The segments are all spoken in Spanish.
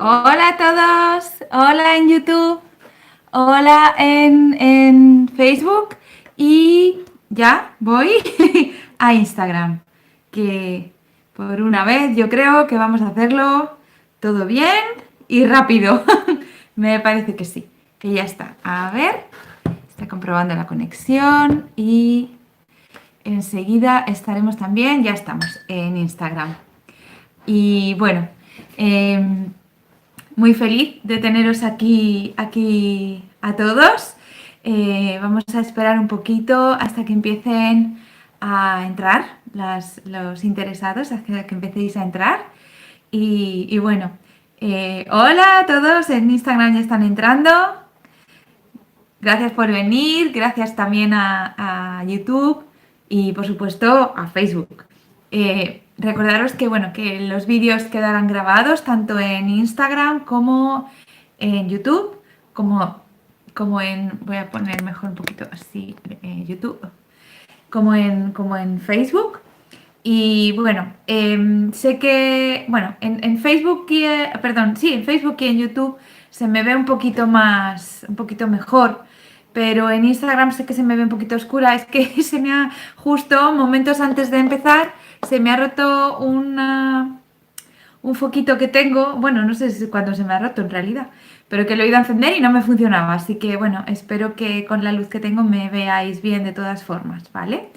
Hola a todos, hola en YouTube, hola en Facebook y ya voy a Instagram, que por una vez yo creo que vamos a hacerlo todo bien y rápido. Me parece que sí, que ya está. A ver, está comprobando la conexión y enseguida estaremos también, ya estamos en Instagram. Y bueno, eh, muy feliz de teneros aquí a todos. Vamos a esperar un poquito hasta que empiecen a entrar los interesados, hasta que empecéis a entrar. Y bueno, hola a todos, en Instagram ya están entrando. Gracias por venir, gracias también a YouTube y por supuesto a Facebook. Recordaros que, bueno, que los vídeos quedarán grabados tanto en Instagram como en YouTube, voy a poner mejor un poquito así, YouTube, como en Facebook. Y bueno, sé que, bueno, en Facebook perdón, sí, en Facebook y en YouTube se me ve un poquito mejor, pero en Instagram sé que se me ve un poquito oscura. Es que se me ha, justo momentos antes de empezar, se me ha roto un foquito que tengo, bueno, no sé cuándo se me ha roto en realidad, pero que lo he ido a encender y no me funcionaba. Así que bueno, espero que con la luz que tengo me veáis bien de todas formas, ¿vale?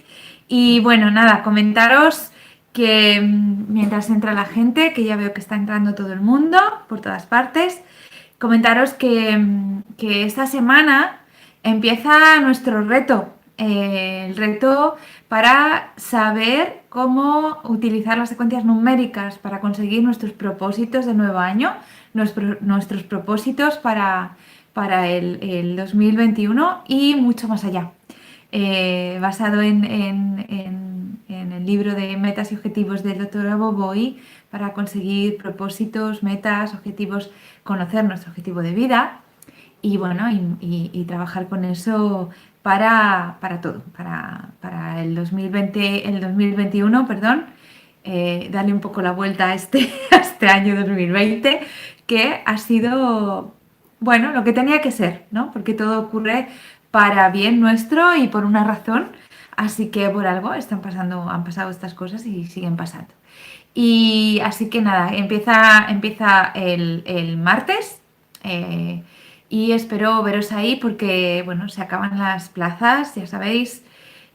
Y bueno, nada, comentaros que mientras entra la gente, que ya veo que está entrando todo el mundo por todas partes, comentaros que esta semana empieza nuestro reto, el reto para saber cómo utilizar las secuencias numéricas para conseguir nuestros propósitos de nuevo año, nuestros propósitos para el 2021 y mucho más allá. Basado en el libro de metas y objetivos del doctor Boboy para conseguir propósitos, metas, objetivos, conocer nuestro objetivo de vida y bueno, y trabajar con eso para todo, para el 2020, el 2021, perdón, darle un poco la vuelta a a este año 2020, que ha sido, bueno, lo que tenía que ser, ¿no? Porque todo ocurre para bien nuestro y por una razón, así que por algo han pasado estas cosas y siguen pasando. Y así que nada, empieza el martes y espero veros ahí porque, bueno, se acaban las plazas, ya sabéis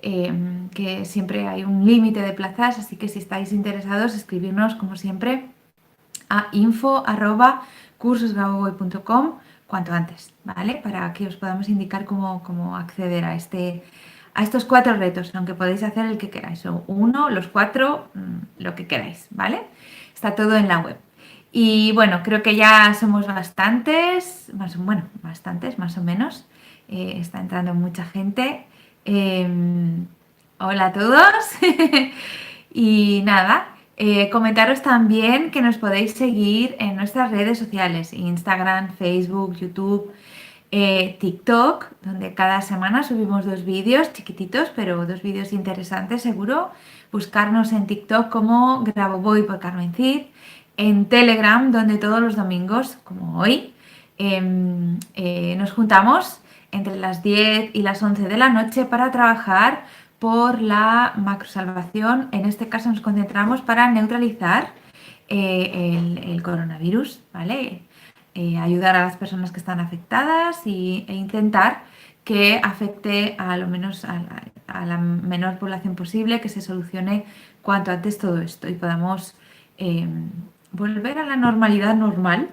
que siempre hay un límite de plazas, así que si estáis interesados, escribirnos como siempre a info@cursosgaboboy.com cuanto antes, ¿vale? Para que os podamos indicar cómo acceder a estos 4 retos, aunque podéis hacer el que queráis, o uno, los 4, lo que queráis, ¿vale? Está todo en la web. Y bueno, creo que ya somos bastantes más o menos. Está entrando mucha gente. Eh, Hola a todos. Y nada, comentaros también que nos podéis seguir en nuestras redes sociales, Instagram, Facebook, YouTube, TikTok, donde cada semana subimos 2 vídeos chiquititos, pero 2 vídeos interesantes seguro. Buscarnos en TikTok como Grabovoi por Carmen Cid, en Telegram, donde todos los domingos, como hoy, nos juntamos entre las 10 y las 11 de la noche para trabajar por la macrosalvación. En este caso nos concentramos para neutralizar el coronavirus, ¿vale? Ayudar a las personas que están afectadas e intentar que afecte a lo menos a la menor población posible, que se solucione cuanto antes todo esto y podamos eh, volver a la normalidad normal,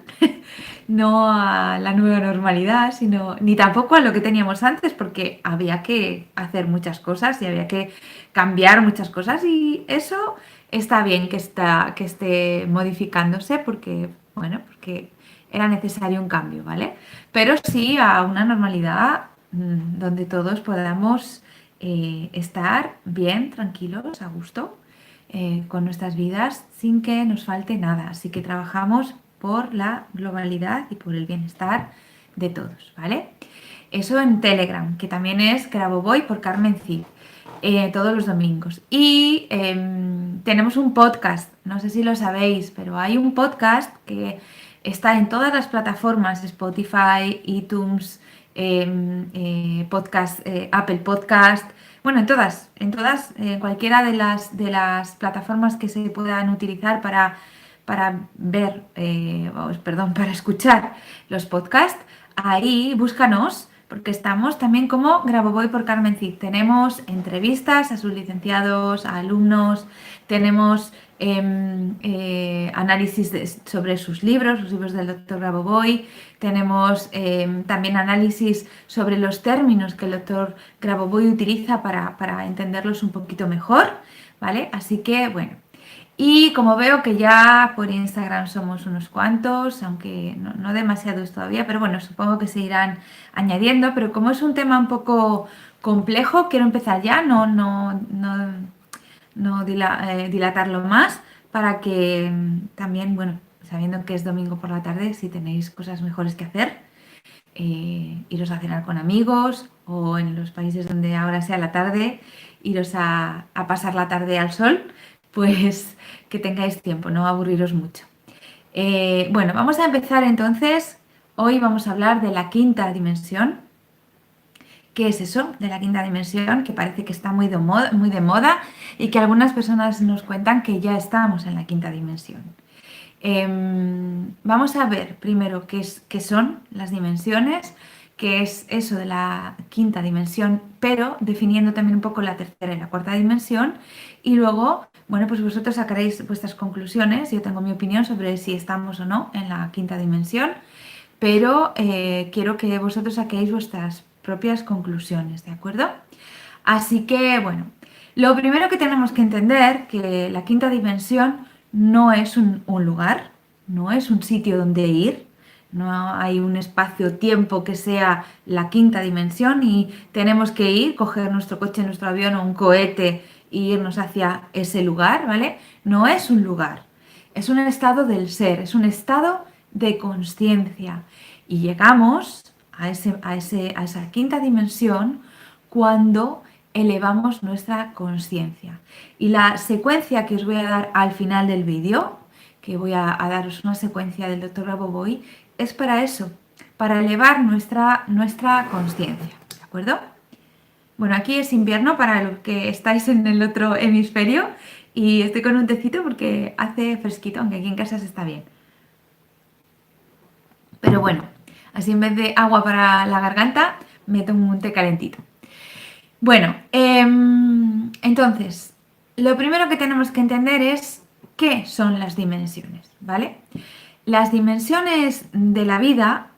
no a la nueva normalidad, sino ni tampoco a lo que teníamos antes, porque había que hacer muchas cosas y había que cambiar muchas cosas y eso está bien que esté modificándose porque, bueno, porque era necesario un cambio, ¿vale? Pero sí a una normalidad donde todos podamos estar bien, tranquilos, a gusto, con nuestras vidas sin que nos falte nada. Así que trabajamos por la globalidad y por el bienestar de todos, ¿vale? Eso en Telegram, que también es Grabovoi por Carmen Cid, todos los domingos. Y tenemos un podcast, no sé si lo sabéis, pero hay un podcast que está en todas las plataformas, Spotify, iTunes, podcast, Apple Podcast, bueno, en cualquiera de las plataformas que se puedan utilizar para ver, perdón, para escuchar los podcasts. Ahí búscanos, porque estamos también como Grabovoi por Carmen Cid. Tenemos entrevistas a sus licenciados, a alumnos, tenemos análisis sobre sus libros, los libros del doctor Grabovoi, tenemos también análisis sobre los términos que el doctor Grabovoi utiliza para entenderlos un poquito mejor, ¿vale? Así que, bueno. Y como veo que ya por Instagram somos unos cuantos, aunque no demasiados todavía, pero bueno, supongo que se irán añadiendo. Pero como es un tema un poco complejo, quiero empezar ya, no dilatarlo más, para que también, bueno, sabiendo que es domingo por la tarde, si tenéis cosas mejores que hacer, iros a cenar con amigos o en los países donde ahora sea la tarde, iros a pasar la tarde al sol, pues que tengáis tiempo, no aburriros mucho. Bueno, vamos a empezar entonces. Hoy vamos a hablar de la quinta dimensión. ¿Qué es eso de la quinta dimensión? Que parece que está muy de moda y que algunas personas nos cuentan que ya estamos en la quinta dimensión. Vamos a ver primero qué son las dimensiones, qué es eso de la quinta dimensión, pero definiendo también un poco la tercera y la cuarta dimensión. Y luego, bueno, pues vosotros sacaréis vuestras conclusiones. Yo tengo mi opinión sobre si estamos o no en la quinta dimensión, pero quiero que vosotros saquéis vuestras propias conclusiones, ¿de acuerdo? Así que, bueno, lo primero que tenemos que entender que la quinta dimensión no es un lugar, no es un sitio donde ir, no hay un espacio-tiempo que sea la quinta dimensión y tenemos que ir, coger nuestro coche, nuestro avión o un cohete e irnos hacia ese lugar, ¿vale? No es un lugar, es un estado del ser, es un estado de conciencia y llegamos a esa quinta dimensión cuando elevamos nuestra conciencia. Y la secuencia que os voy a dar al final del vídeo, que voy a daros una secuencia del doctor Grabovoi, es para eso, para elevar nuestra conciencia, ¿de acuerdo? Bueno, aquí es invierno para los que estáis en el otro hemisferio y estoy con un tecito porque hace fresquito, aunque aquí en casa se está bien. Pero bueno, así en vez de agua para la garganta, me tomo un té calentito. Bueno, entonces, lo primero que tenemos que entender es qué son las dimensiones, ¿vale? Las dimensiones de la vida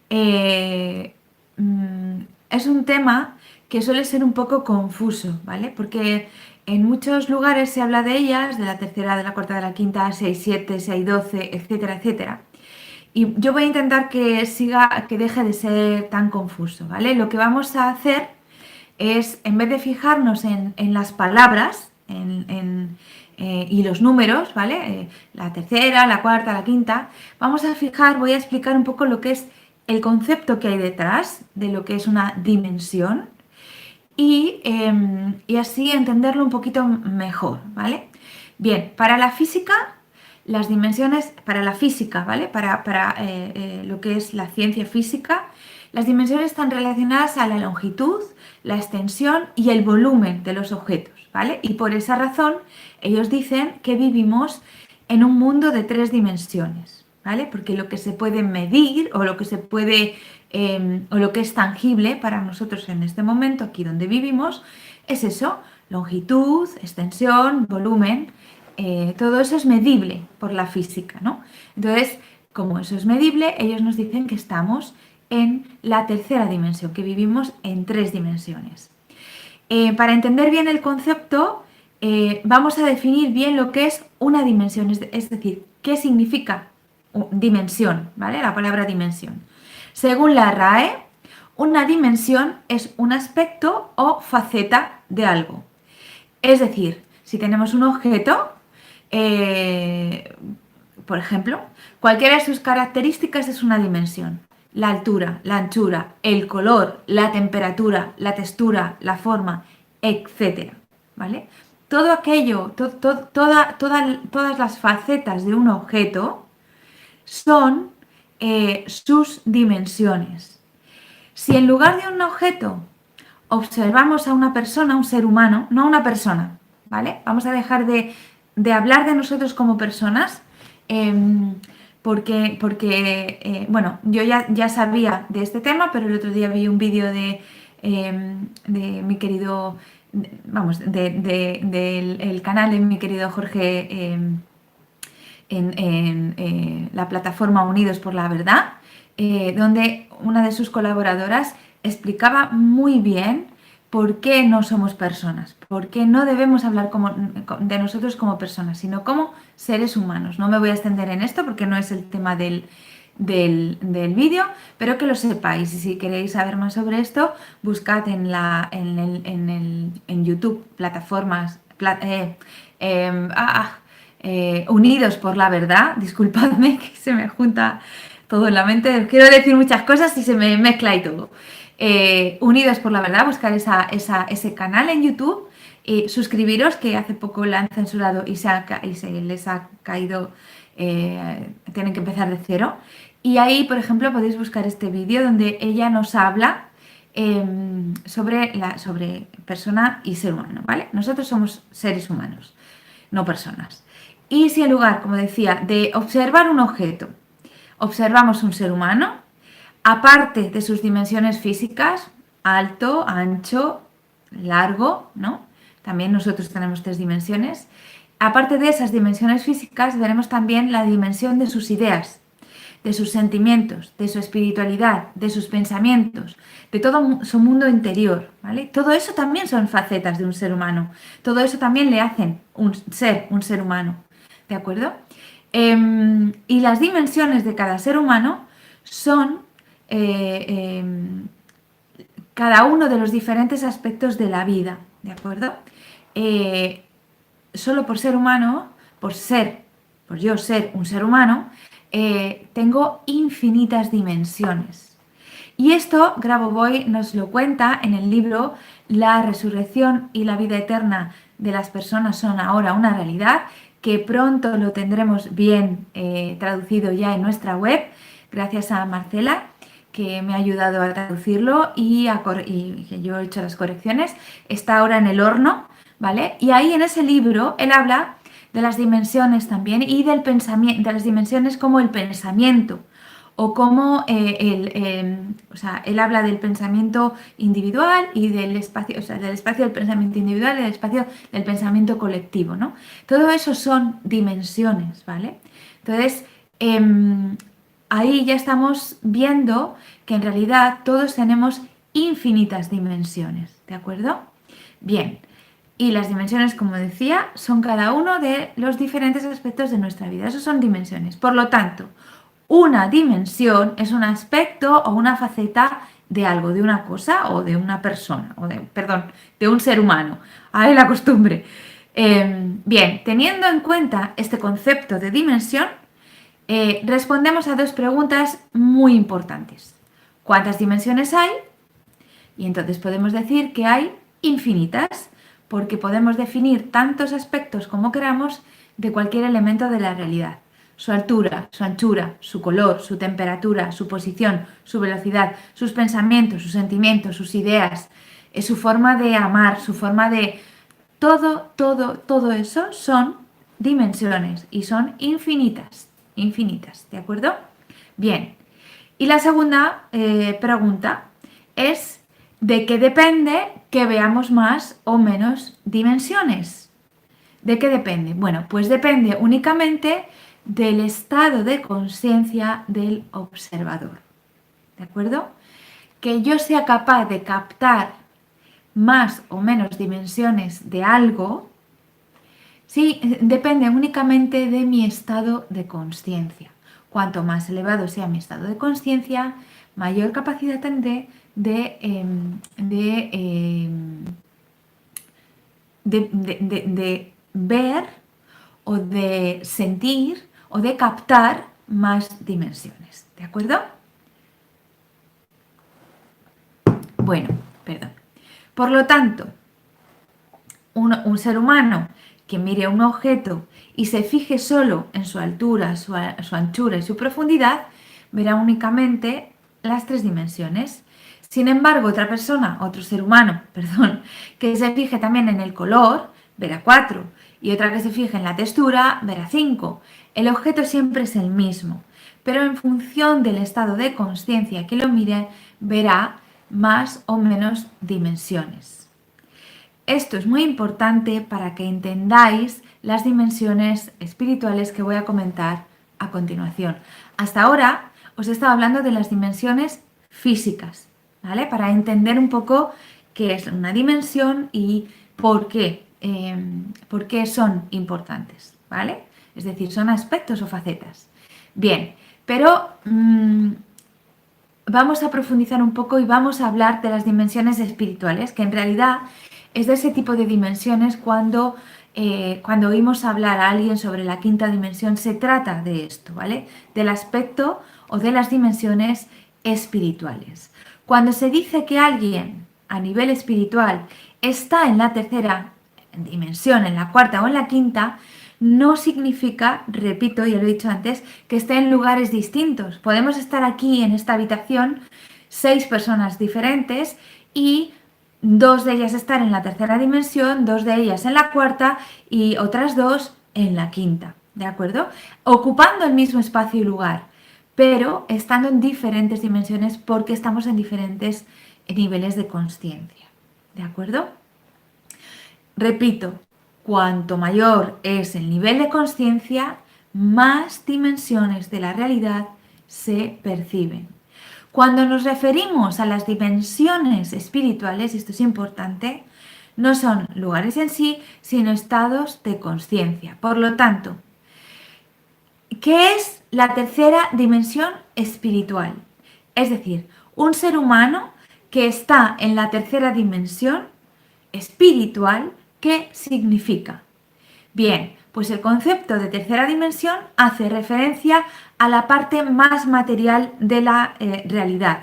es un tema que suele ser un poco confuso, ¿vale? Porque en muchos lugares se habla de ellas, de la tercera, de la cuarta, de la quinta, 6, 7, 6, 12, etcétera, etcétera. Y yo voy a intentar que deje de ser tan confuso, ¿vale? Lo que vamos a hacer es, en vez de fijarnos en las palabras y los números, ¿vale? La tercera, la cuarta, la quinta, voy a explicar un poco lo que es el concepto que hay detrás de lo que es una dimensión y así entenderlo un poquito mejor, ¿vale? Bien, para la física, las dimensiones, para la física, ¿vale? Para lo que es la ciencia física, las dimensiones están relacionadas a la longitud, la extensión y el volumen de los objetos, ¿vale? Y por esa razón ellos dicen que vivimos en un mundo de 3 dimensiones, ¿vale? Porque lo que se puede medir o lo que se puede o lo que es tangible para nosotros en este momento, aquí donde vivimos, es eso, longitud, extensión, volumen, todo eso es medible por la física, ¿no? Entonces, como eso es medible, ellos nos dicen que estamos en la tercera dimensión, que vivimos en 3 dimensiones. Para entender bien el concepto, vamos a definir bien lo que es una dimensión, es decir, qué significa dimensión, ¿vale? La palabra dimensión. Según la RAE, una dimensión es un aspecto o faceta de algo. Es decir, si tenemos un objeto, por ejemplo, cualquiera de sus características es una dimensión. La altura, la anchura, el color, la temperatura, la textura, la forma, etc. ¿Vale? Todo aquello, todas las facetas de un objeto son sus dimensiones. Si en lugar de un objeto observamos a una persona, un ser humano, no a una persona, ¿vale? Vamos a dejar de hablar de nosotros como personas, bueno, yo ya sabía de este tema, pero el otro día vi un vídeo de mi querido, vamos, del el canal de mi querido Jorge en la plataforma Unidos por la Verdad, donde una de sus colaboradoras explicaba muy bien por qué no somos personas, por qué no debemos hablar de nosotros como personas, sino como seres humanos. No me voy a extender en esto porque no es el tema del vídeo, pero que lo sepáis. Y si queréis saber más sobre esto, buscad en YouTube plataformas. Unidos por la Verdad, disculpadme que se me junta todo en la mente, quiero decir muchas cosas y se me mezcla y todo. Unidos por la Verdad, buscar ese canal en YouTube, suscribiros, que hace poco la han censurado y se les ha caído, tienen que empezar de cero. Y ahí, por ejemplo, podéis buscar este vídeo donde ella nos habla sobre persona y ser humano, ¿vale? Nosotros somos seres humanos, no personas. Y si en lugar, como decía, de observar un objeto, observamos un ser humano, aparte de sus dimensiones físicas, alto, ancho, largo, ¿no? También nosotros tenemos 3 dimensiones. Aparte de esas dimensiones físicas, veremos también la dimensión de sus ideas, de sus sentimientos, de su espiritualidad, de sus pensamientos, de todo su mundo interior, ¿vale? Todo eso también son facetas de un ser humano. Todo eso también le hacen un ser humano, ¿de acuerdo? Y las dimensiones de cada ser humano son cada uno de los diferentes aspectos de la vida, ¿de acuerdo? Solo por ser humano, por yo ser un ser humano, tengo infinitas dimensiones. Y esto Grabovoi nos lo cuenta en el libro La resurrección y la vida eterna de las personas son ahora una realidad, que pronto lo tendremos bien traducido ya en nuestra web, gracias a Marcela, que me ha ayudado a traducirlo y que yo he hecho las correcciones. Está ahora en el horno, ¿vale? Y ahí en ese libro él habla de las dimensiones también y del pensamiento, de las dimensiones como el pensamiento, o como él habla del pensamiento individual y del espacio, del espacio del pensamiento individual y del espacio del pensamiento colectivo, ¿no? Todo eso son dimensiones, ¿vale? Entonces, ahí ya estamos viendo que en realidad todos tenemos infinitas dimensiones, ¿de acuerdo? Bien, y las dimensiones, como decía, son cada uno de los diferentes aspectos de nuestra vida. Esos son dimensiones. Por lo tanto, una dimensión es un aspecto o una faceta de algo, de una cosa o de una persona, de un ser humano. Ahí la costumbre. Bien, teniendo en cuenta este concepto de dimensión, respondemos a 2 preguntas muy importantes. ¿Cuántas dimensiones hay? Y entonces podemos decir que hay infinitas, porque podemos definir tantos aspectos como queramos de cualquier elemento de la realidad. Su altura, su anchura, su color, su temperatura, su posición, su velocidad, sus pensamientos, sus sentimientos, sus ideas, su forma de amar, su forma de... Todo eso son dimensiones y son infinitas, ¿de acuerdo? Bien, y la segunda pregunta es: ¿de qué depende que veamos más o menos dimensiones? ¿De qué depende? Bueno, pues depende únicamente del estado de conciencia del observador, ¿de acuerdo? Que yo sea capaz de captar más o menos dimensiones de algo, sí, depende únicamente de mi estado de conciencia. Cuanto más elevado sea mi estado de conciencia, mayor capacidad tendré de ver o de sentir o de captar más dimensiones, ¿de acuerdo? Bueno, perdón. Por lo tanto, un ser humano que mire un objeto y se fije solo en su altura, su anchura y su profundidad, verá únicamente las 3 dimensiones. Sin embargo, otra persona, otro ser humano, perdón, que se fije también en el color, verá 4. Y otra que se fije en la textura, verá 5. El objeto siempre es el mismo, pero en función del estado de conciencia que lo mire, verá más o menos dimensiones. Esto es muy importante para que entendáis las dimensiones espirituales que voy a comentar a continuación. Hasta ahora os he estado hablando de las dimensiones físicas, ¿vale? Para entender un poco qué es una dimensión y por qué son importantes, ¿vale? Es decir, son aspectos o facetas. Bien, pero vamos a profundizar un poco y vamos a hablar de las dimensiones espirituales, que en realidad es de ese tipo de dimensiones cuando oímos hablar a alguien sobre la quinta dimensión, se trata de esto, ¿vale? Del aspecto o de las dimensiones espirituales. Cuando se dice que alguien a nivel espiritual está en la tercera dimensión, en la cuarta o en la quinta, no significa, repito, ya lo he dicho antes, que esté en lugares distintos. Podemos estar aquí en esta habitación 6 personas diferentes y 2 de ellas estar en la tercera dimensión, 2 de ellas en la cuarta y otras 2 en la quinta, ¿de acuerdo? Ocupando el mismo espacio y lugar, pero estando en diferentes dimensiones porque estamos en diferentes niveles de conciencia, ¿de acuerdo? Repito, cuanto mayor es el nivel de conciencia, más dimensiones de la realidad se perciben. Cuando nos referimos a las dimensiones espirituales, y esto es importante, no son lugares en sí, sino estados de conciencia. Por lo tanto, ¿qué es la tercera dimensión espiritual? Es decir, un ser humano que está en la tercera dimensión espiritual, ¿qué significa? Bien, pues el concepto de tercera dimensión hace referencia a la parte más material de la realidad.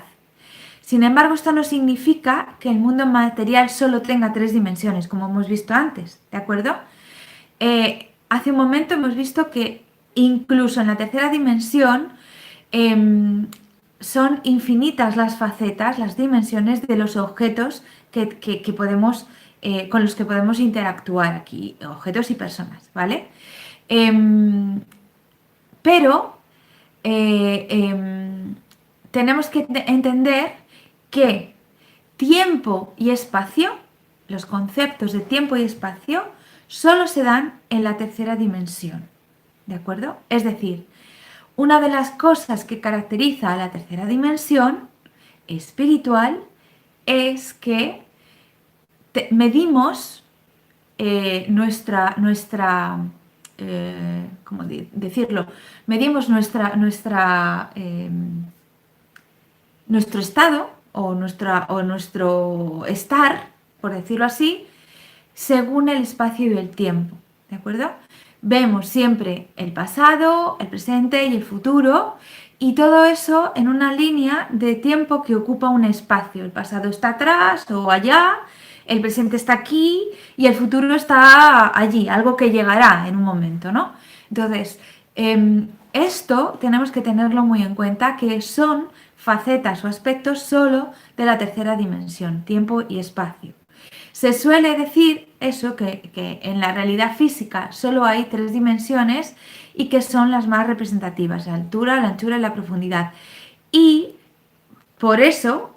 Sin embargo, esto no significa que el mundo material solo tenga 3 dimensiones, como hemos visto antes, ¿de acuerdo? Hace un momento hemos visto que incluso en la tercera dimensión son infinitas las facetas, las dimensiones de los objetos que podemos, con los que podemos interactuar aquí, objetos y personas, ¿vale? Pero tenemos que entender que tiempo y espacio, los conceptos de tiempo y espacio, solo se dan en la tercera dimensión, ¿de acuerdo? Es decir, una de las cosas que caracteriza a la tercera dimensión espiritual es que medimos ¿cómo decirlo? Medimos nuestro estado o nuestro estar, por decirlo así, según el espacio y el tiempo, ¿de acuerdo? Vemos siempre el pasado, el presente y el futuro y todo eso en una línea de tiempo que ocupa un espacio. El pasado está atrás o allá, el presente está aquí y el futuro está allí, algo que llegará en un momento, ¿no? Entonces, esto tenemos que tenerlo muy en cuenta, que son facetas o aspectos solo de la tercera dimensión, tiempo y espacio. Se suele decir eso, que en la realidad física solo hay 3 dimensiones y que son las más representativas, la altura, la anchura y la profundidad. Y por eso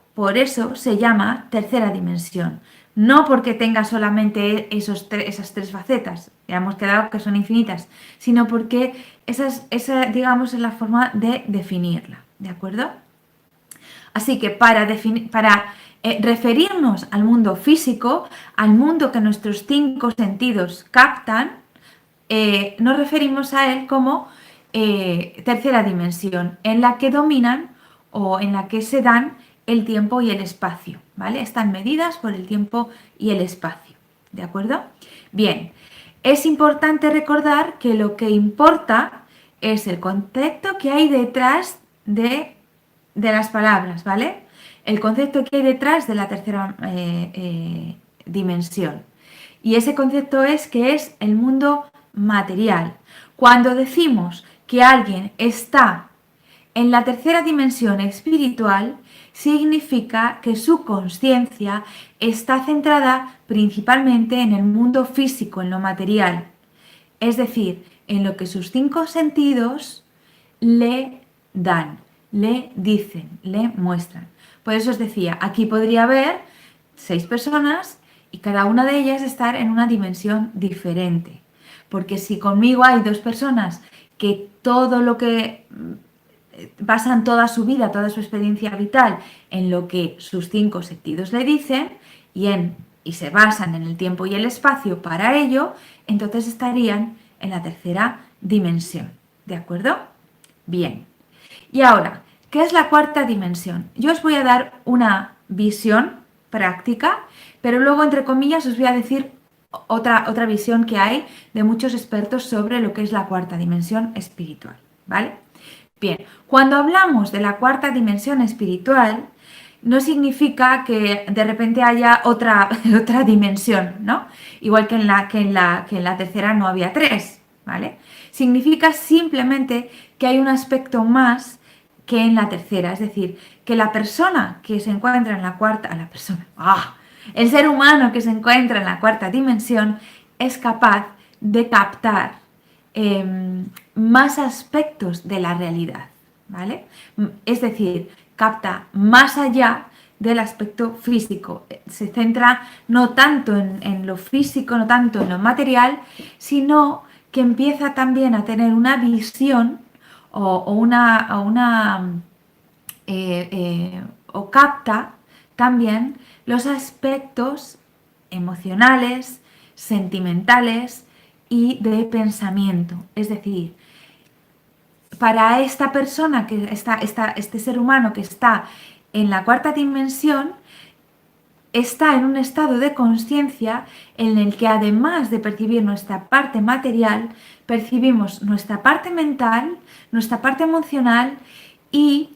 se llama tercera dimensión. No porque tenga solamente esas 3 facetas, ya hemos quedado que son infinitas, sino porque esa, digamos, es la forma de definirla, ¿de acuerdo? Así que para referirnos al mundo físico, al mundo que nuestros 5 sentidos captan, nos referimos a él como tercera dimensión, en la que dominan o en la que se dan el tiempo y el espacio, ¿vale? Están medidas por el tiempo y el espacio, ¿de acuerdo? Bien, es importante recordar que lo que importa es el concepto que hay detrás de las palabras, ¿vale? El concepto que hay detrás de la tercera dimensión. Y ese concepto es que es el mundo material. Cuando decimos que alguien está En la tercera dimensión espiritual significa que su conciencia está centrada principalmente en el mundo físico, en lo material, es decir, en lo que sus 5 sentidos le dan, le dicen, le muestran. Por eso os decía, aquí podría haber 6 personas y cada una de ellas estar en una dimensión diferente. Porque si conmigo hay 2 personas que todo lo que basan toda su vida, toda su experiencia vital en lo que sus 5 sentidos le dicen y se basan en el tiempo y el espacio para ello, entonces estarían en la tercera dimensión. ¿De acuerdo? Bien. Y ahora, ¿qué es la cuarta dimensión? Yo os voy a dar una visión práctica, pero luego, entre comillas, os voy a decir otra visión que hay de muchos expertos sobre lo que es la cuarta dimensión espiritual. ¿Vale? Bien, cuando hablamos de la cuarta dimensión espiritual, no significa que de repente haya otra dimensión, ¿no? Igual que en la tercera no había 3, ¿vale? Significa simplemente que hay un aspecto más que en la tercera, es decir, que la persona que se encuentra en la cuarta, el ser humano que se encuentra en la cuarta dimensión es capaz de captar más aspectos de la realidad, ¿vale? Es decir, capta más allá del aspecto físico. Se centra no tanto en lo físico, no tanto en lo material, sino que empieza también a tener una visión o capta también los aspectos emocionales, sentimentales y de pensamiento. Es decir, para esta persona, este ser humano que está en la cuarta dimensión, está en un estado de conciencia en el que, además de percibir nuestra parte material, percibimos nuestra parte mental, nuestra parte emocional y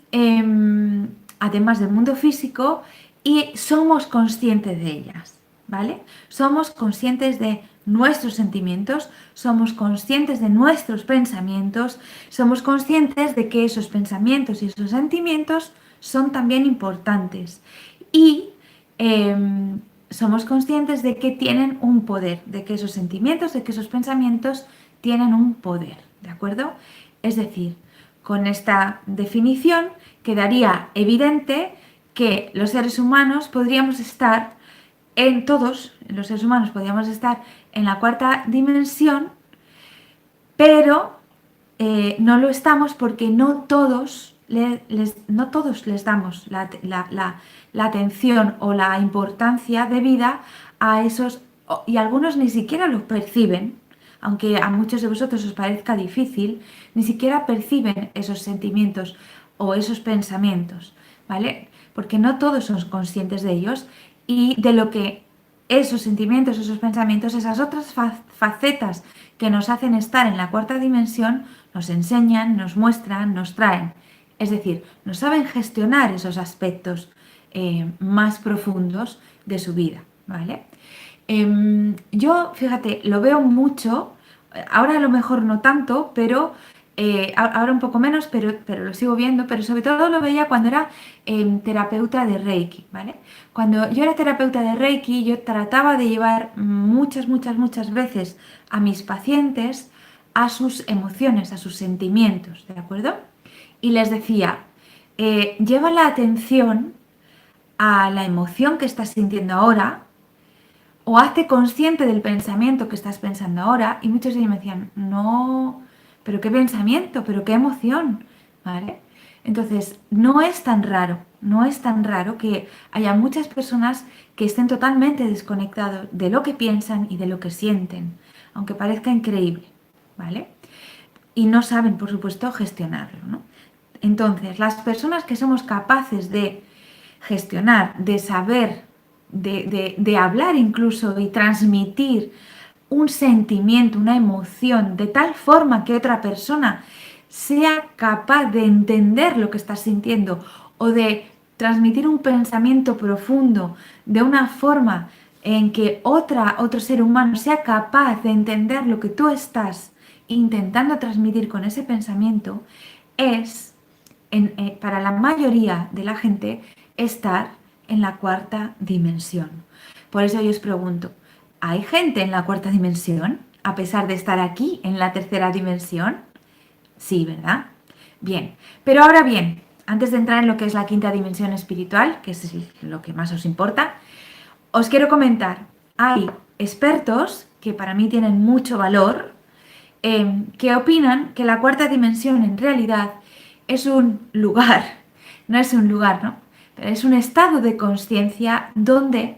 además del mundo físico, y somos conscientes de ellas, ¿vale? Somos conscientes de nuestros sentimientos, somos conscientes de nuestros pensamientos, somos conscientes de que esos pensamientos y esos sentimientos son también importantes y somos conscientes de que tienen un poder, de que esos sentimientos, de que esos pensamientos tienen un poder, ¿de acuerdo? Es decir, con esta definición quedaría evidente que los seres humanos podríamos estar los seres humanos podríamos estar en la cuarta dimensión, pero no lo estamos porque no todos les damos la atención o la importancia debida a esos, y algunos ni siquiera los perciben, aunque a muchos de vosotros os parezca difícil, ni siquiera perciben esos sentimientos o esos pensamientos, ¿vale? Porque no todos son conscientes de ellos y de lo que esos sentimientos, esos pensamientos, esas otras facetas que nos hacen estar en la cuarta dimensión, nos enseñan, nos muestran, nos traen. Es decir, no saben gestionar esos aspectos más profundos de su vida, ¿vale? Yo, fíjate, lo veo mucho, ahora a lo mejor no tanto, pero ahora un poco menos, pero lo sigo viendo, pero sobre todo lo veía cuando era terapeuta de Reiki, ¿vale? Cuando yo era terapeuta de Reiki, yo trataba de llevar muchas veces a mis pacientes a sus emociones, a sus sentimientos, ¿de acuerdo? Y les decía, lleva la atención a la emoción que estás sintiendo ahora o hazte consciente del pensamiento que estás pensando ahora. Y muchos de ellos me decían, no, pero qué pensamiento, pero qué emoción, ¿vale? Entonces, no es tan raro que haya muchas personas que estén totalmente desconectados de lo que piensan y de lo que sienten, aunque parezca increíble, ¿vale? Y no saben, por supuesto, gestionarlo, ¿no? Entonces, las personas que somos capaces de gestionar, de saber, de hablar incluso y transmitir un sentimiento, una emoción, de tal forma que otra persona sea capaz de entender lo que estás sintiendo o de transmitir un pensamiento profundo de una forma en que otro ser humano sea capaz de entender lo que tú estás intentando transmitir con ese pensamiento, es para la mayoría de la gente, estar en la cuarta dimensión. Por eso yo os pregunto, ¿hay gente en la cuarta dimensión a pesar de estar aquí en la tercera dimensión? Sí, ¿verdad? Bien, pero ahora bien, antes de entrar en lo que es la quinta dimensión espiritual, que es lo que más os importa, os quiero comentar, hay expertos que para mí tienen mucho valor, que opinan que la cuarta dimensión en realidad es un lugar, no es un lugar, ¿no? Pero es un estado de conciencia donde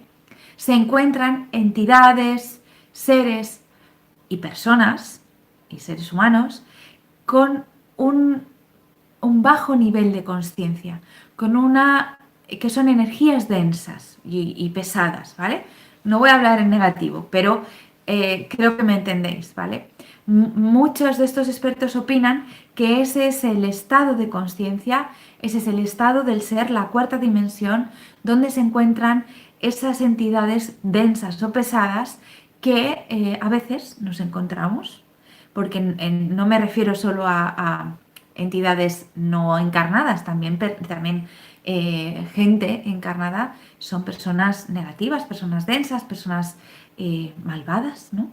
se encuentran entidades, seres y personas y seres humanos con un, un bajo nivel de conciencia, con una que son energías densas y pesadas, ¿vale? No voy a hablar en negativo, pero creo que me entendéis, ¿vale? Muchos de estos expertos opinan que ese es el estado de conciencia, ese es el estado del ser, la cuarta dimensión, donde se encuentran esas entidades densas o pesadas que a veces nos encontramos, porque no me refiero solo a entidades no encarnadas, también gente encarnada son personas negativas, personas densas, personas malvadas, ¿no?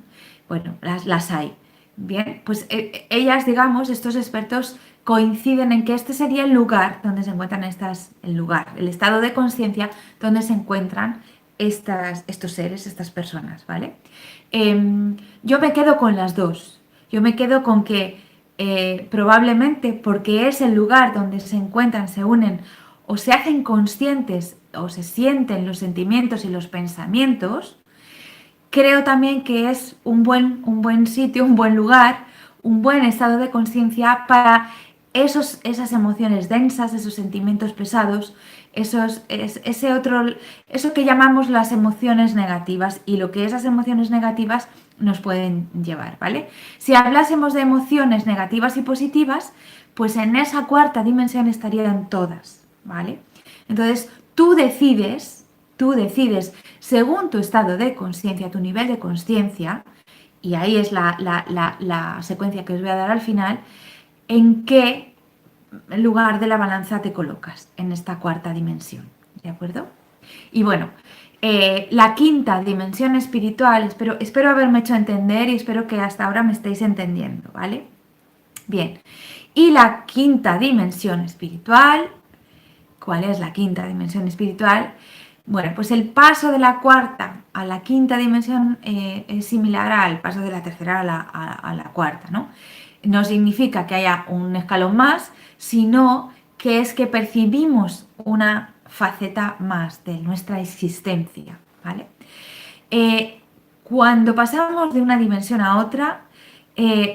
Bueno, las hay. Bien, pues ellas, digamos, estos expertos coinciden en que este sería el lugar donde se encuentran el estado de conciencia donde se encuentran estos seres, estas personas, ¿vale? Yo me quedo con las dos. Yo me quedo con que probablemente porque es el lugar donde se encuentran, se unen o se hacen conscientes o se sienten los sentimientos y los pensamientos, creo también que es un buen sitio, un buen lugar, un buen estado de conciencia para esas emociones densas, esos sentimientos pesados, eso que llamamos las emociones negativas y lo que esas emociones negativas nos pueden llevar, ¿vale? Si hablásemos de emociones negativas y positivas, pues en esa cuarta dimensión estarían todas, ¿vale? Entonces, tú decides, según tu estado de conciencia, tu nivel de conciencia, y ahí es la secuencia que os voy a dar al final, en qué lugar de la balanza te colocas en esta cuarta dimensión, ¿de acuerdo? Y bueno, la quinta dimensión espiritual, espero haberme hecho entender y espero que hasta ahora me estéis entendiendo, ¿vale? Bien, y la quinta dimensión espiritual, ¿cuál es la quinta dimensión espiritual? Bueno, pues el paso de la cuarta a la quinta dimensión es similar al paso de la tercera a la cuarta, ¿no? No significa que haya un escalón más, sino que es que percibimos una faceta más de nuestra existencia, ¿vale? Cuando pasamos de una dimensión a otra,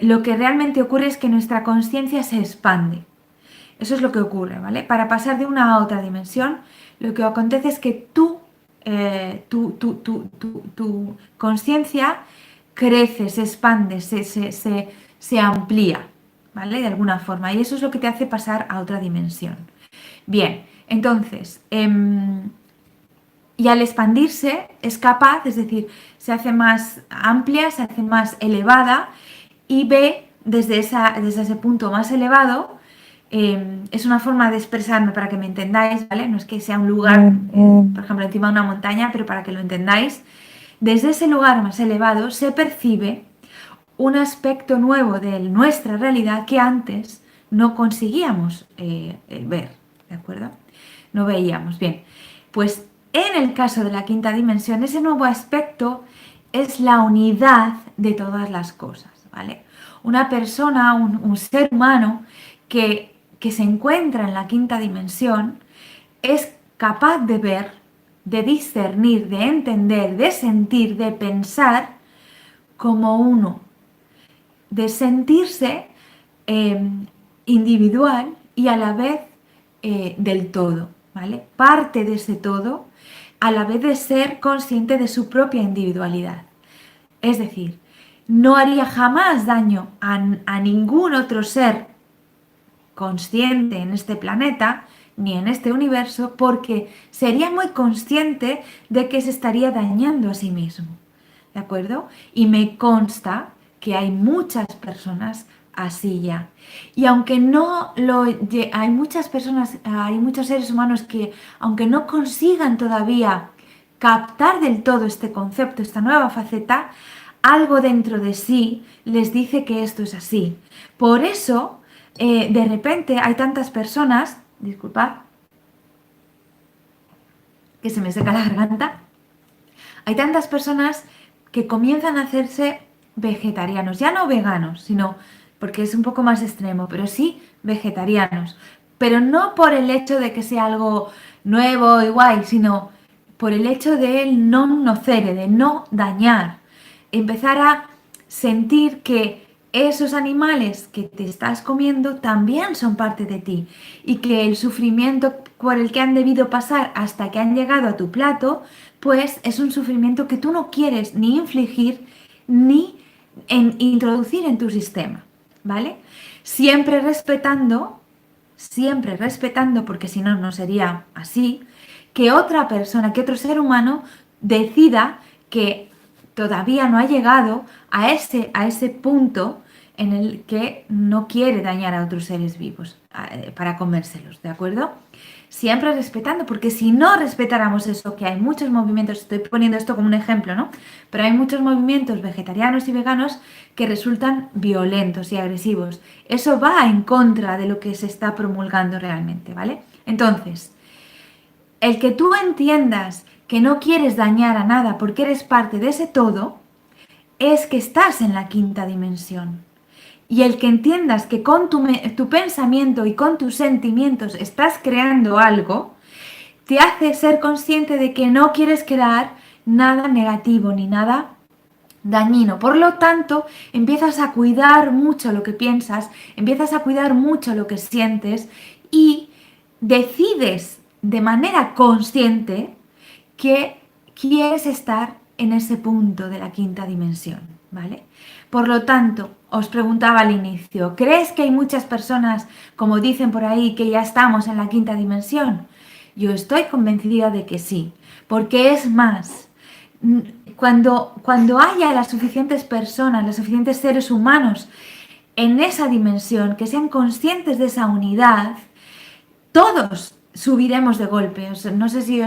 lo que realmente ocurre es que nuestra conciencia se expande. Eso es lo que ocurre, ¿vale? Para pasar de una a otra dimensión, lo que acontece es que tu conciencia crece, se expande, se amplía, ¿vale? De alguna forma. Y eso es lo que te hace pasar a otra dimensión. Bien, entonces, y al expandirse es capaz, es decir, se hace más amplia, se hace más elevada y ve desde ese punto más elevado. Es una forma de expresarme para que me entendáis, ¿vale? No es que sea un lugar, por ejemplo, encima de una montaña, pero para que lo entendáis. Desde ese lugar más elevado se percibe un aspecto nuevo de nuestra realidad que antes no conseguíamos ver, ¿de acuerdo? No veíamos. Bien, pues en el caso de la quinta dimensión, ese nuevo aspecto es la unidad de todas las cosas, ¿vale? Una persona, un ser humano que se encuentra en la quinta dimensión es capaz de ver, de discernir, de entender, de sentir, de pensar como uno, de sentirse individual y a la vez del todo, ¿vale? Parte de ese todo a la vez de ser consciente de su propia individualidad. Es decir, no haría jamás daño a ningún otro ser consciente en este planeta ni en este universo porque sería muy consciente de que se estaría dañando a sí mismo. ¿De acuerdo? Y me consta que hay muchas personas así ya. Y aunque no lo... Hay muchas personas, hay muchos seres humanos que, aunque no consigan todavía captar del todo este concepto, esta nueva faceta, algo dentro de sí les dice que esto es así. Por eso, de repente hay tantas personas, disculpad, que se me seca la garganta, hay tantas personas que comienzan a hacerse vegetarianos, ya no veganos, sino porque es un poco más extremo, pero sí vegetarianos. Pero no por el hecho de que sea algo nuevo y guay, sino por el hecho de no nocere, de no dañar. Empezar a sentir que esos animales que te estás comiendo también son parte de ti y que el sufrimiento por el que han debido pasar hasta que han llegado a tu plato, pues es un sufrimiento que tú no quieres ni infligir ni introducir en tu sistema, ¿vale? Siempre respetando, porque si no, no sería así, que otra persona, que otro ser humano decida que todavía no ha llegado a ese punto en el que no quiere dañar a otros seres vivos para comérselos, ¿de acuerdo? Siempre respetando, porque si no respetáramos eso, que hay muchos movimientos, estoy poniendo esto como un ejemplo, ¿no? Pero hay muchos movimientos vegetarianos y veganos que resultan violentos y agresivos. Eso va en contra de lo que se está promulgando realmente, ¿vale? Entonces, el que tú entiendas que no quieres dañar a nada porque eres parte de ese todo, es que estás en la quinta dimensión. Y el que entiendas que con tu pensamiento y con tus sentimientos estás creando algo, te hace ser consciente de que no quieres crear nada negativo ni nada dañino. Por lo tanto, empiezas a cuidar mucho lo que piensas, empiezas a cuidar mucho lo que sientes y decides de manera consciente que quieres estar en ese punto de la quinta dimensión, ¿vale? Por lo tanto, os preguntaba al inicio, ¿crees que hay muchas personas, como dicen por ahí, que ya estamos en la quinta dimensión? Yo estoy convencida de que sí, porque es más, cuando haya las suficientes personas, los suficientes seres humanos en esa dimensión, que sean conscientes de esa unidad, todos subiremos de golpe. No sé si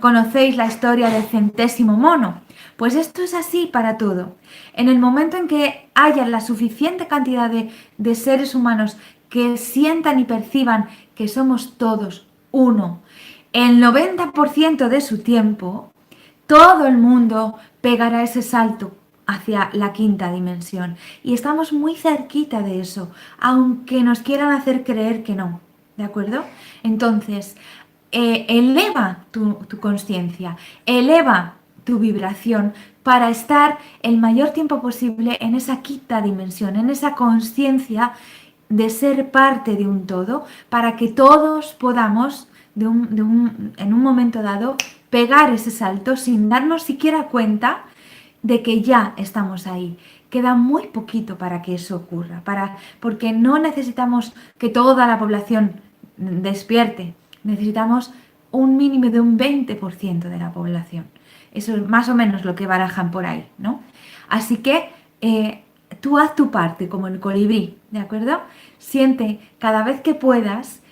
conocéis la historia del centésimo mono. Pues esto es así para todo. En el momento en que haya la suficiente cantidad de seres humanos que sientan y perciban que somos todos uno, el 90% de su tiempo, todo el mundo pegará ese salto hacia la quinta dimensión. Y estamos muy cerquita de eso, aunque nos quieran hacer creer que no. ¿De acuerdo? Entonces, eleva tu conciencia, eleva tu vibración para estar el mayor tiempo posible en esa quinta dimensión, en esa conciencia de ser parte de un todo, para que todos podamos, en un momento dado, pegar ese salto sin darnos siquiera cuenta de que ya estamos ahí. Queda muy poquito para que eso ocurra, porque no necesitamos que toda la población despierte, necesitamos un mínimo de un 20% de la población. Eso es más o menos lo que barajan por ahí, ¿no? Así que tú haz tu parte como el colibrí, ¿de acuerdo? Siente cada vez que puedas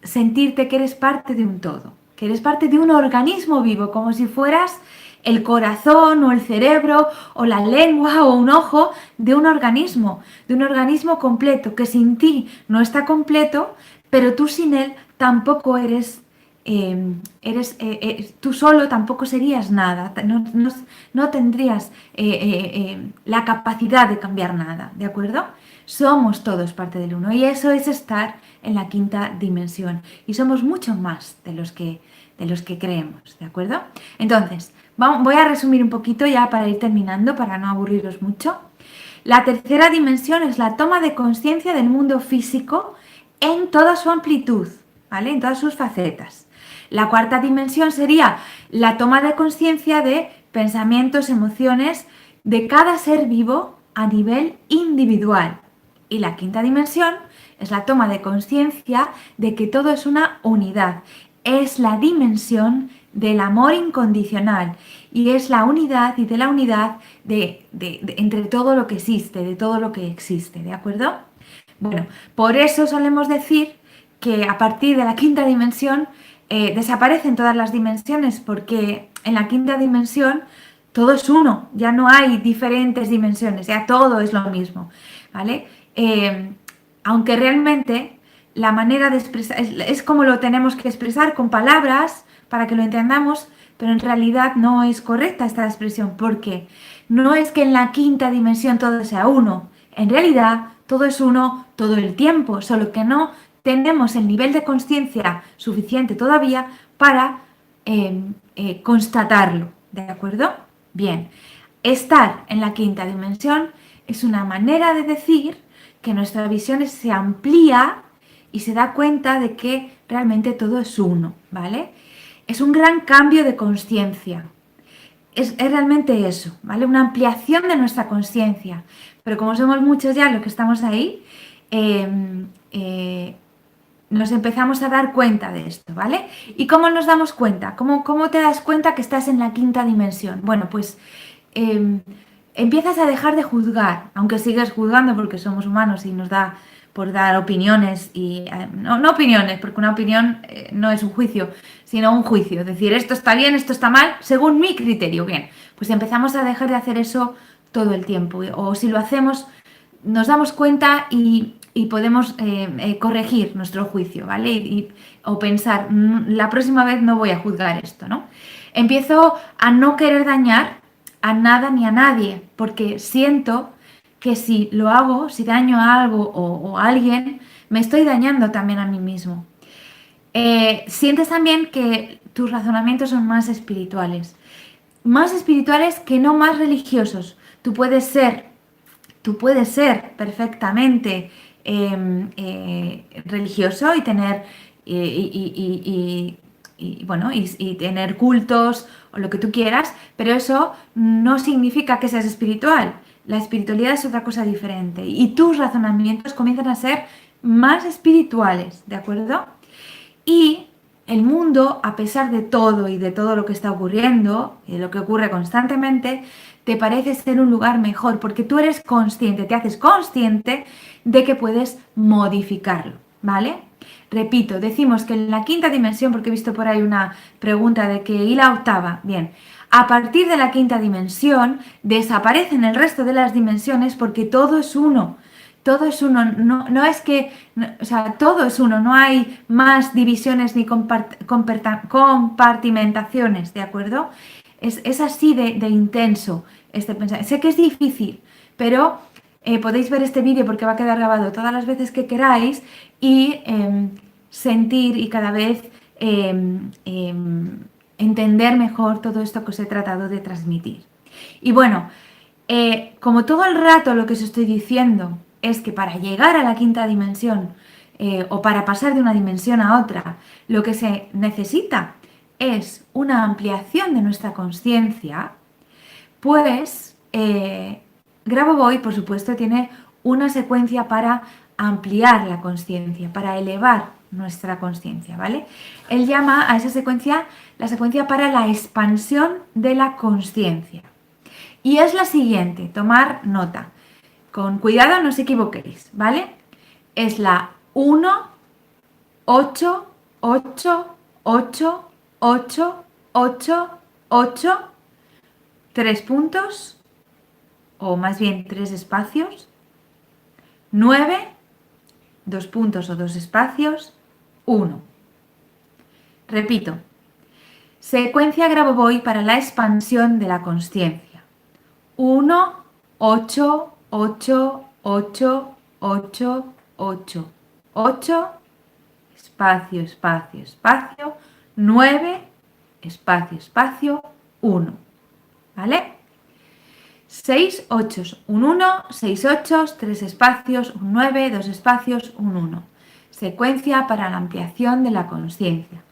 sentirte que eres parte de un todo, que eres parte de un organismo vivo, como si fueras el corazón o el cerebro o la lengua o un ojo de un organismo completo, que sin ti no está completo, pero tú sin él tampoco eres, tú solo tampoco serías nada, no tendrías la capacidad de cambiar nada, ¿de acuerdo? Somos todos parte del uno y eso es estar en la quinta dimensión y somos mucho más de los que creemos, ¿de acuerdo? Entonces, voy a resumir un poquito ya para ir terminando, para no aburriros mucho. La tercera dimensión es la toma de conciencia del mundo físico en toda su amplitud, ¿vale? En todas sus facetas. La cuarta dimensión sería la toma de conciencia de pensamientos, emociones de cada ser vivo a nivel individual. Y la quinta dimensión es la toma de conciencia de que todo es una unidad. Es la dimensión del amor incondicional y es la unidad y de la unidad entre todo lo que existe, de todo lo que existe, ¿de acuerdo? Bueno, por eso solemos decir que a partir de la quinta dimensión desaparecen todas las dimensiones, porque en la quinta dimensión todo es uno, ya no hay diferentes dimensiones, ya todo es lo mismo, ¿vale? Aunque realmente la manera de expresar es como lo tenemos que expresar con palabras para que lo entendamos, pero en realidad no es correcta esta expresión, porque no es que en la quinta dimensión todo sea uno, en realidad todo es uno todo el tiempo, solo que no tenemos el nivel de conciencia suficiente todavía para constatarlo, ¿de acuerdo? Bien, estar en la quinta dimensión es una manera de decir que nuestra visión se amplía y se da cuenta de que realmente todo es uno, ¿vale? Es un gran cambio de conciencia. Es realmente eso, ¿vale? Una ampliación de nuestra conciencia. Pero como somos muchos ya los que estamos ahí, nos empezamos a dar cuenta de esto, ¿vale? ¿Y cómo nos damos cuenta? ¿Cómo te das cuenta que estás en la quinta dimensión? Bueno, pues empiezas a dejar de juzgar, aunque sigues juzgando porque somos humanos y nos da por dar opiniones y no opiniones, porque una opinión no es un juicio, sino un juicio, es decir, esto está bien, esto está mal, según mi criterio. Bien, pues empezamos a dejar de hacer eso todo el tiempo, o si lo hacemos, nos damos cuenta y podemos corregir nuestro juicio, ¿vale? O pensar, la próxima vez no voy a juzgar esto, ¿no? Empiezo a no querer dañar a nada ni a nadie, porque siento que si lo hago, si daño a algo o a alguien, me estoy dañando también a mí mismo. Sientes también que tus razonamientos son más espirituales que no más religiosos. Tú puedes ser perfectamente religioso y tener bueno, y tener cultos o lo que tú quieras, pero eso no significa que seas espiritual. La espiritualidad es otra cosa diferente y tus razonamientos comienzan a ser más espirituales, ¿de acuerdo? Y el mundo, a pesar de todo y de todo lo que está ocurriendo y de lo que ocurre constantemente, te parece ser un lugar mejor porque tú eres consciente, te haces consciente de que puedes modificarlo, ¿vale? Repito, decimos que en la quinta dimensión, porque he visto por ahí una pregunta de que ¿y la octava? Bien, a partir de la quinta dimensión desaparecen el resto de las dimensiones porque todo es uno. Todo es uno, no es que, o sea, todo es uno, no hay más divisiones ni compartimentaciones, ¿de acuerdo? Es así de intenso este pensamiento. Sé que es difícil, pero podéis ver este vídeo porque va a quedar grabado todas las veces que queráis y sentir y cada vez entender mejor todo esto que os he tratado de transmitir. Y bueno, como todo el rato lo que os estoy diciendo es que para llegar a la quinta dimensión o para pasar de una dimensión a otra, lo que se necesita es una ampliación de nuestra conciencia, pues Grabovoi, por supuesto, tiene una secuencia para ampliar la conciencia, para elevar nuestra conciencia, ¿vale? Él llama a esa secuencia la secuencia para la expansión de la conciencia. Y es la siguiente, tomar nota. Con cuidado, no os equivoquéis, ¿vale? Es la 1, 8, 8, 8, 8, 8, 8, 3 puntos, o más bien 3 espacios, 9, 2 puntos o 2 espacios, 1. Repito, secuencia Grabovoi para la expansión de la consciencia. 1, 8, 8, 8, 8, 8, 8, espacio, espacio, espacio, 9, espacio, espacio, 1. ¿Vale? 6 8, un 1, 6 8, 3 espacios, un 9, 2 espacios, un 1. Secuencia para la ampliación de la conciencia.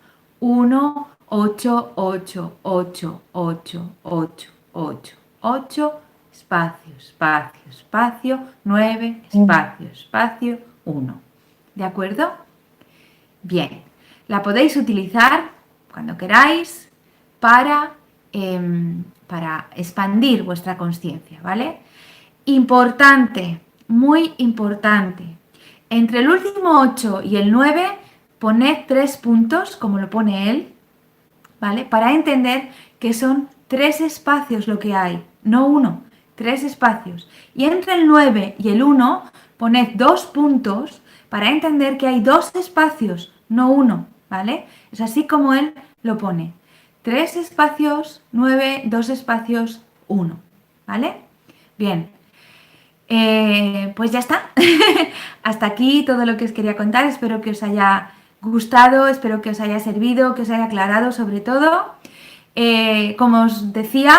1, 8, 8, 8, 8, 8, 8, 8, espacio, espacio, espacio, 9, espacio, espacio, 1. ¿De acuerdo? Bien, la podéis utilizar cuando queráis, para expandir vuestra conciencia, ¿vale? Importante, muy importante. Entre el último 8 y el 9, poned 3 puntos, como lo pone él, ¿vale? Para entender que son 3 espacios lo que hay, no uno, 3 espacios. Y entre el 9 y el 1, poned 2 puntos para entender que hay 2 espacios, no uno, ¿vale? Es así como él lo pone. 3 espacios, 9, 2 espacios, 1, ¿vale? Bien. Pues ya está. Hasta aquí todo lo que os quería contar. Espero que os haya gustado, espero que os haya servido, que os haya aclarado sobre todo. Como os decía,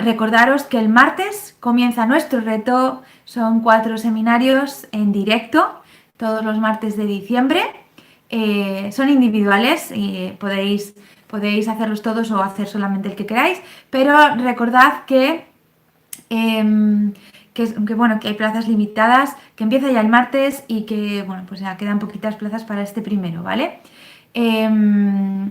recordaros que el martes comienza nuestro reto. Son 4 seminarios en directo, todos los martes de diciembre. Son individuales y podéis hacerlos todos o hacer solamente el que queráis, pero recordad que hay plazas limitadas, que empieza ya el martes y que, bueno, pues ya quedan poquitas plazas para este primero, ¿vale? En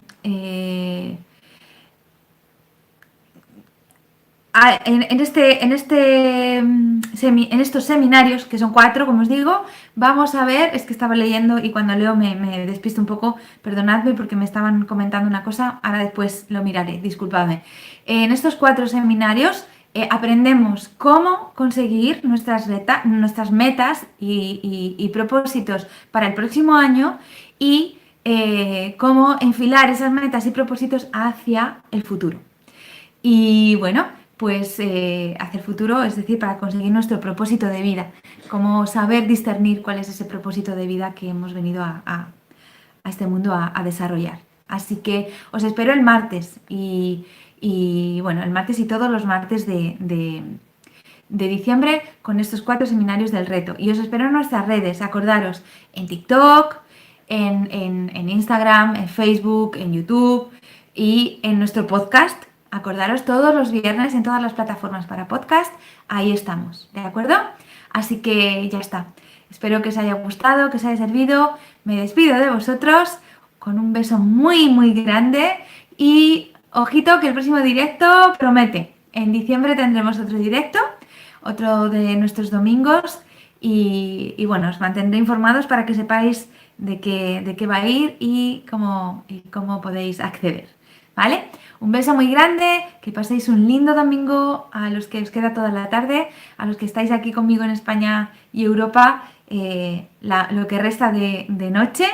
estos seminarios, que son 4, como os digo, vamos a ver, es que estaba leyendo y cuando leo me despisto un poco, perdonadme porque me estaban comentando una cosa, ahora después lo miraré, disculpadme. En estos 4 seminarios aprendemos cómo conseguir nuestras metas y propósitos para el próximo año y cómo enfilar esas metas y propósitos hacia el futuro. Y bueno, pues hacia el futuro, es decir, para conseguir nuestro propósito de vida, cómo saber discernir cuál es ese propósito de vida que hemos venido a este mundo a desarrollar. Así que os espero el martes y bueno, el martes y todos los martes de diciembre con estos 4 seminarios del reto. Y os espero en nuestras redes, acordaros, en TikTok, en Instagram, en Facebook, en YouTube y en nuestro podcast. Acordaros todos los viernes en todas las plataformas para podcast, ahí estamos, ¿de acuerdo? Así que ya está. Espero que os haya gustado, que os haya servido. Me despido de vosotros con un beso muy, muy grande y ojito que el próximo directo promete. En diciembre tendremos otro directo, otro de nuestros domingos y bueno, os mantendré informados para que sepáis de qué va a ir y cómo podéis acceder, ¿vale? Un beso muy grande, que paséis un lindo domingo a los que os queda toda la tarde, a los que estáis aquí conmigo en España y Europa, lo que resta de noche,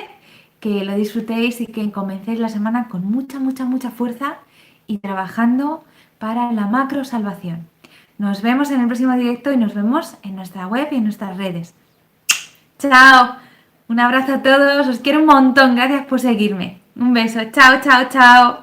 que lo disfrutéis y que comencéis la semana con mucha, mucha, mucha fuerza y trabajando para la macro salvación. Nos vemos en el próximo directo y nos vemos en nuestra web y en nuestras redes. ¡Chao! Un abrazo a todos, os quiero un montón, gracias por seguirme. Un beso, chao, chao, chao.